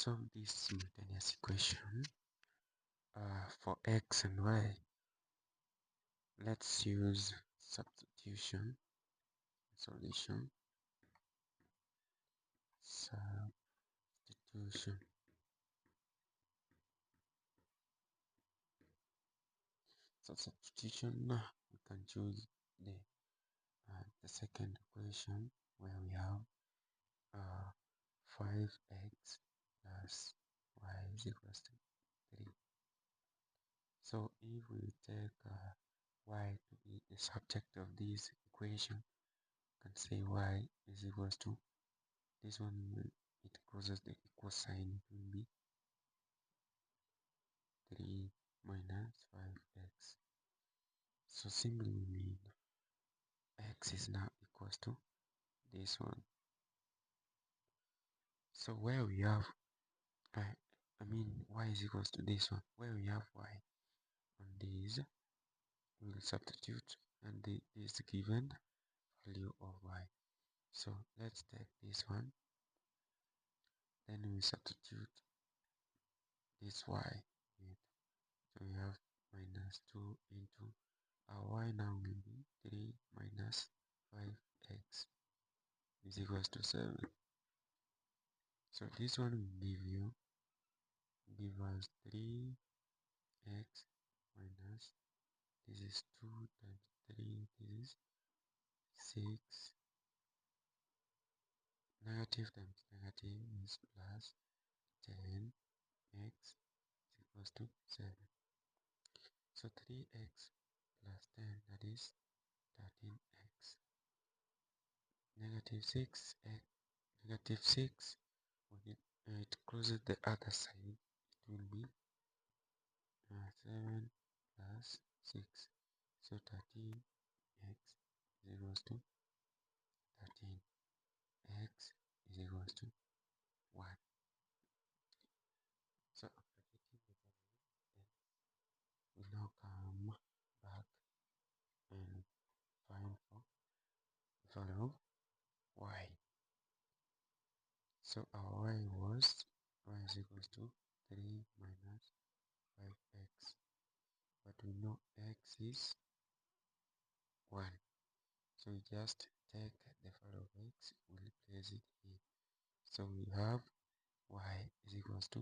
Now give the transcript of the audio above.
solve this simultaneous equation for x and y, let's use substitution solution. Substitution. So substitution, we can choose the second equation where we have 5x plus y is equals to 3. So if we take y to be the subject of this equation, we can say y is equals to this one. It crosses the equal sign, it will be 3 minus 5x. So simply we mean x is now equals to this one. So where we have y is equals to this one, where we have y on this, we will substitute and this given value of y. So let's take this one, then we substitute this y with, so we have minus 2 into our y now will be 3 minus 5x is equals to 7. So this one will give us 3x minus, this is 2 times 3, this is 6, negative times negative is plus 10x is equals to 7. So 3x plus 10, that is 13x. Negative 6, negative 6, when it closes the other side, it will be 7 plus 6. So 13x is equals to 13. X is equals to 1. So after getting the value, then we now come back and find for the value of y. So our y was y is equals to 3 minus 5x, but we know x is 1. So we just take the value of x, we'll place it here. So we have y is equals to